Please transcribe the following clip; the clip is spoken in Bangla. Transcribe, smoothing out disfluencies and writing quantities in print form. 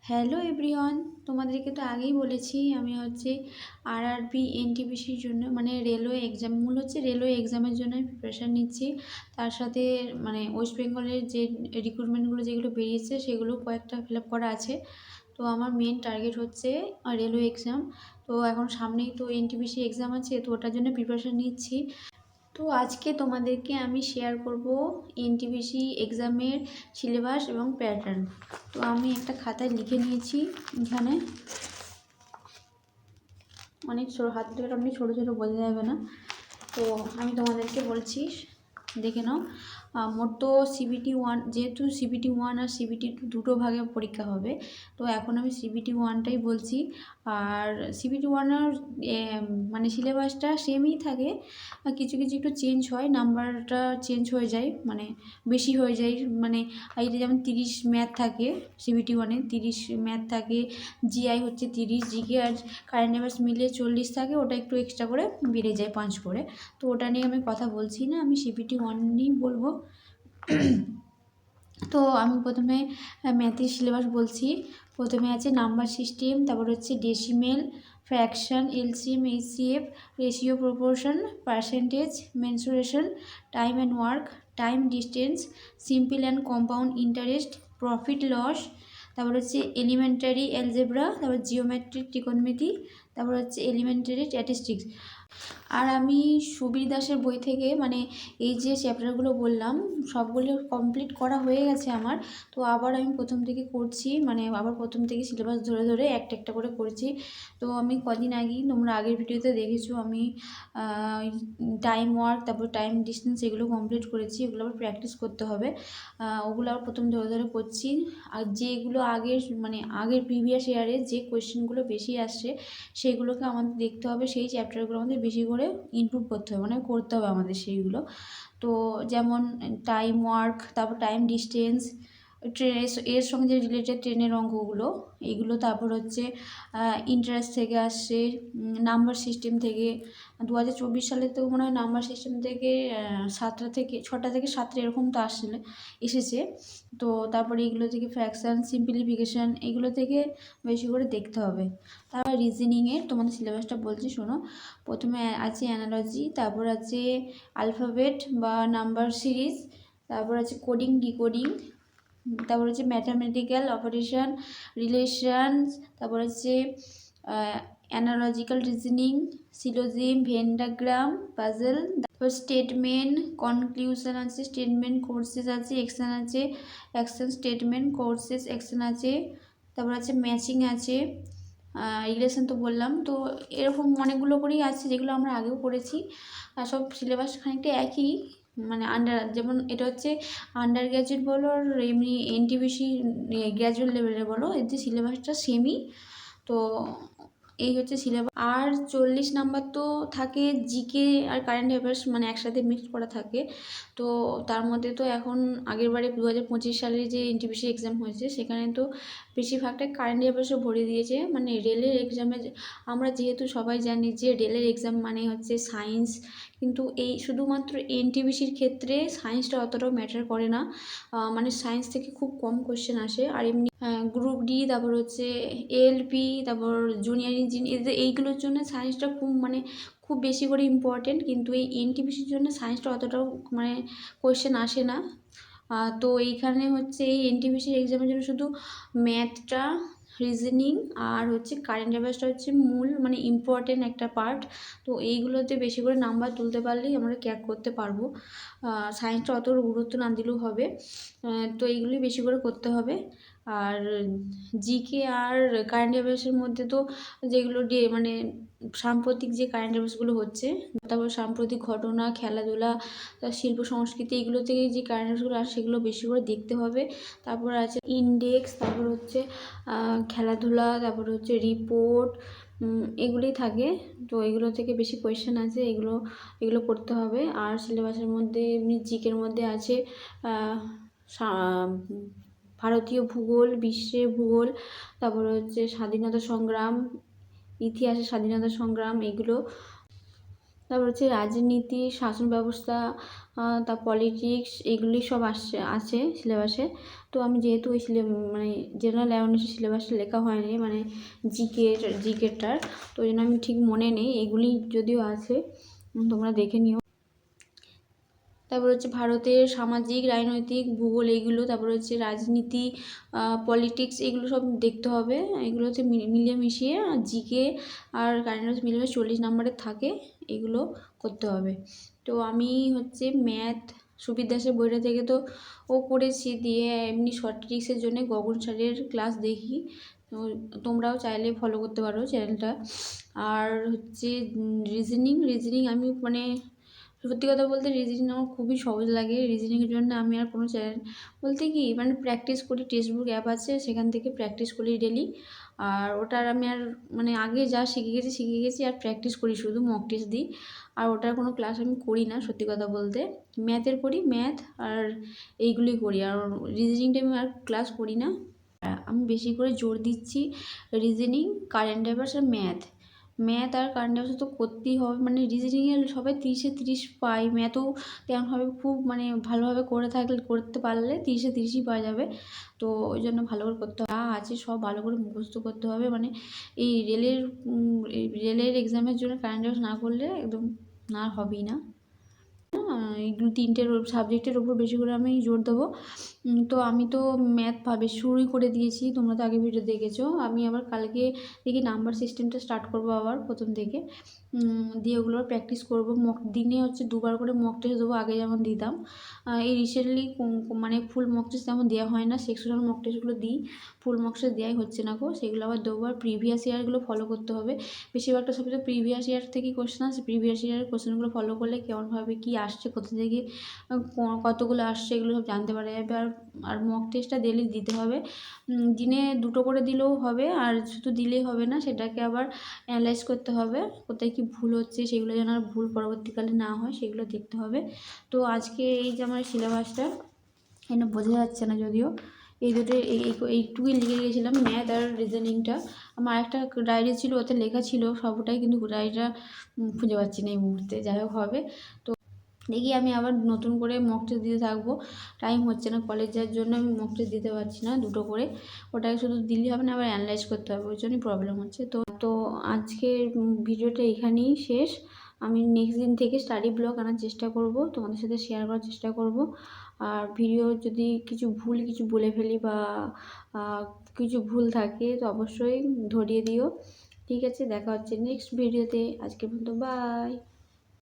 হ্যালো এভরিওয়ান, তোমাদেরকে তো আগেই বলেছি আমি হচ্ছে আরআরবি এনটিপিসির জন্য মানে রেলওয়ে এক্সাম, মূল হচ্ছে রেলওয়ে এক্সামের জন্য প্রিপারেশান নিচ্ছি। তার সাথে মানে ওয়েস্ট বেঙ্গলের যে রিক্রুটমেন্টগুলো যেগুলো বেরিয়েছে সেগুলো কয়েকটা ফিল আপ করা আছে। তো আমার মেন টার্গেট হচ্ছে রেলওয়ে এক্সাম। তো এখন সামনেই তো এনটিপিসি এক্সাম আছে, তো ওটার জন্য প্রিপারেশান নিচ্ছি। তো আজকে তোমাদেরকে আমি শেয়ার করব এনটিপিসি এক্সামের সিলেবাস এবং প্যাটার্ন। তো আমি একটা খাতায় লিখে নিয়েছি, এখানে অনেক ছোটো, হাত থেকে অনেক ছোটো ছোটো বোঝা যাবে না। তো আমি তোমাদেরকে বলছি, দেখে নাও। মোট তো সিবিটি ওয়ান, যেহেতু সিবিটি ওয়ান আর সিবিটি টু দুটো ভাগে পরীক্ষা হবে, তো এখন আমি সিবিটি ওয়ানটাই বলছি। আর সিবিটি ওয়ানের মানে সিলেবাসটা সেমই থাকে, কিছু কিছু একটু চেঞ্জ হয়, নাম্বারটা চেঞ্জ হয়ে যায়, মানে বেশি হয়ে যায়। মানে এইটা যেমন 30 ম্যাথ থাকে, সিবিটি ওয়ানে 30 ম্যাথ থাকে, জিআই হচ্ছে 30, জিকে আর কারেন্ট অ্যাফেয়ার্স মিলিয়ে 40 থাকে, ওটা একটু এক্সট্রা করে বেড়ে যায় 5 করে। তো ওটা নিয়ে আমি কথা বলছি না, আমি সিবিটি ওয়ান নিয়েই বলবো। তো আমি প্রথমে ম্যাথের সিলেবাস বলছি। প্রথমে আছে নাম্বার সিস্টেম, তারপর হচ্ছে decimal, fraction, LCM, HCF, ratio, proportion, percentage, mensuration, time and work, time distance, simple and compound interest, profit loss, তারপর হচ্ছে এলিমেন্টারি অ্যালজেব্রা, তারপর জিওমেট্রিক ত্রিকোণমিতি, তারপর হচ্ছে এলিমেন্টারি স্ট্যাটিস্টিক্স। আর আমি সুবীর দাসের বই থেকে মানে এই যে চ্যাপ্টারগুলো বললাম সবগুলো কমপ্লিট করা হয়ে গেছে আমার। তো আবার আমি প্রথম থেকে করছি, মানে আবার প্রথম থেকে সিলেবাস ধরে ধরে একটা একটা করে করছি। তো আমি কদিন আগেই, তোমরা আগের ভিডিওতে দেখেছো, আমি টাইম ওয়ার্ক, তারপর টাইম ডিস্টেন্স এগুলো কমপ্লিট করেছি। এগুলো আবার প্র্যাকটিস করতে হবে, ওগুলো আবার প্রথম ধরে ধরে করছি। আর যেগুলো আগের মানে আগের প্রিভিয়াস ইয়ারে যে কোয়েশ্চেনগুলো বেশি আসছে সেগুলোকে আমাদের দেখতে হবে, সেই চ্যাপ্টারগুলো আমাদের বেশি করে ইমপ্রুভ করতে হবে, মানে করতে হবে আমাদের সেইগুলো। তো যেমন টাইম ওয়ার্ক, তারপর টাইম ডিস্টেন্স, ট্রেন, এর সঙ্গে যে রিলেটেড ট্রেনের অঙ্কগুলো এইগুলো, তারপর হচ্ছে ইন্টারেস্ট থেকে আসছে, নাম্বার সিস্টেম থেকে 2024 সালে তো মনে হয় নাম্বার সিস্টেম থেকে 7টা থেকে 6টা থেকে 7টা এরকম তো এসেছে। তো তারপরে এইগুলো থেকে ফ্র্যাকশান, সিম্পলিফিকেশান এগুলো থেকে বেশি করে দেখতে হবে। তারপর রিজনিংয়ের তোমাদের সিলেবাসটা বলছি, শোনো। প্রথমে আছে অ্যানালজি, তারপর আছে আলফাবেট বা নাম্বার সিরিজ, তারপর আছে কোডিং ডিকোডিং, তারপর হচ্ছে ম্যাথামেটিক্যাল অপারেশন, রিলেশনস, তারপর হচ্ছে analogical reasoning, syllogism, Venn diagram, puzzle, তারপর স্টেটমেন্ট, কনক্লিউশন আছে, স্টেটমেন্ট কোর্সেস আছে, অ্যাকশন আছে, অ্যাকশন স্টেটমেন্ট কোর্সেস অ্যাকশন আছে, তারপর আছে ম্যাচিং আছে, রিলেশন তো বললাম। তো এরকম অনেকগুলো করেই আছে যেগুলো আমরা আগেও পড়েছি। আর সব সিলেবাস খানিকটা একই, মানে যেমন এটা হচ্ছে আন্ডার গ্র্যাজুয়েট বলো আর এমনি এনটিপিসি গ্র্যাজুয়েট লেভেলের বলো, এর যে সিলেবাসটা সেমই। তো এই হচ্ছে সিলেবাস। আর 40 নাম্বার তো থাকে জিকে আর কারেন্ট অ্যাফেয়ার্স, মানে একসাথে মিক্সড করা থাকে। তো তার মধ্যে তো এখন আগের বারে 2025 সালে যে এনটিপিসি এক্সাম হয়েছে সেখানে তো বেশিরভাগটাই কারেন্ট অ্যাফেয়ার্সও ভরে দিয়েছে। মানে রেলের এক্সামে আমরা যেহেতু সবাই জানি যে রেলের এক্সাম মানে হচ্ছে সায়েন্স, কিন্তু এই শুধুমাত্র এনটিপিসির ক্ষেত্রে সায়েন্সটা অতটাও ম্যাটার করে না, মানে সায়েন্স থেকে খুব কম কোশ্চেন আসে। আর এমনি গ্রুপ ডি, তারপর হচ্ছে এএলপি, তারপর জুনিয়র ইঞ্জিনিয়ার, এইগুলোর জন্য সায়েন্সটা খুব বেশি করে ইম্পর্টেন্ট, কিন্তু এই এনটিপিসির জন্য সায়েন্সটা অতটাও মানে কোয়েশ্চেন আসে না। তো এইখানে হচ্ছে এই এনটিপিসির এক্সামের জন্য শুধু ম্যাথটা, রিজনিং আর হচ্ছে কারেন্ট অ্যাফেয়ার্সটা হচ্ছে মূল, মানে ইম্পর্টেন্ট একটা পার্ট। তো এইগুলোতে বেশি করে নাম্বার তুলতে পারলেই আমরা ক্র্যাক করতে পারবো। সায়েন্সটা অত গুরুত্ব না দিলেও হবে। তো এইগুলি বেশি করে করতে হবে। আর জিকে আর কারেন্ট অ্যাফেয়ার্সের মধ্যে তো যেগুলো মানে সাম্প্রতিক যে কারেন্ট অ্যাফেয়ার্সগুলো হচ্ছে, তারপর সাম্প্রতিক ঘটনা, খেলাধুলা, শিল্প সংস্কৃতি, এগুলো থেকে যে কারেন্ট অ্যাফেয়ার্সগুলো আসে সেগুলো বেশি করে দেখতে হবে। তারপর আছে ইন্ডেক্স, তারপর হচ্ছে খেলাধুলা, তারপর হচ্ছে রিপোর্ট, এগুলোই থাকে। তো এগুলো থেকে বেশি কোয়েশ্চেন আছে, এগুলো করতে হবে। আর সিলেবাসের মধ্যে এমনি জিকের মধ্যে আছে ভারতীয় ভূগোল, বিশ্বের ভূগোল, তারপর হচ্ছে স্বাধীনতা সংগ্রাম, ইতিহাসে স্বাধীনতা সংগ্রাম, এগুলো। তারপর হচ্ছে রাজনীতি, শাসন ব্যবস্থা, তার পলিটিক্স, এগুলি সব আছে সিলেবাসে। তো আমি যেহেতু ওই মানে জেনারেল অ্যাওয়ারনেসের সিলেবাসে লেখা হয়নি, মানে জিকেটার, তো ওই জন্য আমি ঠিক মনে নেই। এগুলি যদিও আছে, তোমরা দেখে নিও। তারপর হচ্ছে ভারতের সামাজিক, রাজনৈতিক, ভূগোল এগুলো, তারপর হচ্ছে রাজনীতি, পলিটিক্স, এগুলো সব দেখতে হবে। এগুলো হচ্ছে মিলিয়ে মিশিয়ে জিকে আর কারেন্ট অ্যাফেয়ার্স মিলিয়ে 40 নম্বরের থাকে, এগুলো করতে হবে। তো আমি হচ্ছে ম্যাথ সুবীর দাসের বইটা থেকে তো করেছি, দিয়ে এমনি শর্ট ট্রিক্সের জন্য গগন স্যারের ক্লাস দেখি। তো তোমরাও চাইলে ফলো করতে পারো চ্যানেলটা। আর হচ্ছে রিজনিং আমি মানে সত্যি কথা বলতে রিজনিং আমার খুবই সহজ লাগে। রিজনিংয়ের জন্য আমি আর কোনো চ্যানেল বলতে কি মানে প্র্যাকটিস করি, টেক্সট বুক অ্যাপ আছে সেখান থেকে প্র্যাকটিস করি ডেলি। আর ওটার আমি আর মানে আগে যা শিখে গেছি আর প্র্যাকটিস করি, শুধু মক টেস্ট দিই। আর ওটার কোনো ক্লাস আমি করি না সত্যি কথা বলতে। ম্যাথের করি, ম্যাথ আর এইগুলি করি, আর রিজনিংটা আমি আর ক্লাস করি না। আমি বেশি করে জোর দিচ্ছি রিজনিং, কারেন্ট অ্যাফেয়ার্স আর ম্যাথ আর কারেন্ট অ্যাফেয়ার্স তো করতেই হবে। মানে রিজনিংয়ে সবাই 30-এ 30 পায়, ম্যাথও তেমনভাবে খুব মানে ভালোভাবে করতে পারলে 30-এ 30ই পাওয়া যাবে। তো ওই জন্য ভালো করে করতে হবে, যা আছে সব ভালো করে মুখস্থ করতে হবে। মানে এই রেলের এক্সামের জন্য কারেন্ট অ্যাফেয়ার্স না করলে একদম না হবেই না। এইগুলো 3টে সাবজেক্টের ওপর বেশি করে আমি জোর দেবো। তো আমি তো ম্যাথ ভাবে শুরুই করে দিয়েছি, তোমরা তো আগে ভিডিও দেখেছো। আমি আবার কালকে দেখি নাম্বার সিস্টেমটা স্টার্ট করবো আবার প্রথম থেকে, দিয়ে ওগুলো প্র্যাকটিস করবো। দিনে হচ্ছে 2বার করে মক টেস্ট দেবো, আগে যেমন দিতাম। এই রিসেন্টলি মানে ফুল মক টেস্ট তেমন দেওয়া হয় না, সেকশনাল মক টেস্টগুলো দিই, ফুল মক টেস্ট দেওয়াই হচ্ছে না গো। সেগুলো আবার দেবো। আর প্রিভিয়াস ইয়ারগুলো ফলো করতে হবে। বেশিরভাগটা সবচেয়ে প্রিভিয়াস ইয়ার থেকেই কোশ্চেন আসে। প্রিভিয়াস ইয়ারের কোশ্চেনগুলো ফলো করলে কেমনভাবে কী আসছে, কোথা থেকে কতগুলো আসছে, এগুলো সব জানতে পারা যাবে। আর মক টেস্টটা ডেলি দিতে হবে, দিনে 2টো করে দিলেও হবে। আর শুধু দিলেই হবে না, সেটাকে আবার অ্যানালাইজ করতে হবে, কোথায় কী ভুল হচ্ছে, সেগুলো যেন আর ভুল পরবর্তীকালে না হয় সেগুলো দেখতে হবে। তো আজকে এই যে আমার সিলেবাসটা এখানে বোঝা যাচ্ছে না যদিও, এই দুটো এইটুকুই লিখে গেছিলাম, ম্যাথ আর রিজনিংটা। আমার একটা ডায়েরি ছিল, ওতে লেখা ছিল সবটাই, কিন্তু ডায়েরিটা খুঁজে পাচ্ছি না এই মুহূর্তে। যাই হোক হবে। তো দেখি আমি আবার নতুন করে মক টেস্ট দিতে থাকবো। টাইম হচ্ছে না কলেজ যাওয়ার জন্য, আমি মক টেস্ট দিতে পারছি না 2টো করে। ওটাকে শুধু দিলেই হবে না, আবার অ্যানালাইজ করতে হবে, ওই জন্যই প্রবলেম হচ্ছে। তো আজকের ভিডিওটা এখানেই শেষ। আমি নেক্সট দিন থেকে স্টাডি ব্লগ আনার চেষ্টা করব, তোমাদের সাথে শেয়ার করার চেষ্টা করব। আর ভিডিও যদি কিছু বলে ফেলি বা কিছু ভুল থাকে তো অবশ্যই ধরিয়ে দিও। ঠিক আছে, দেখা হচ্ছে নেক্সট ভিডিওতে। আজকের মতো বাই।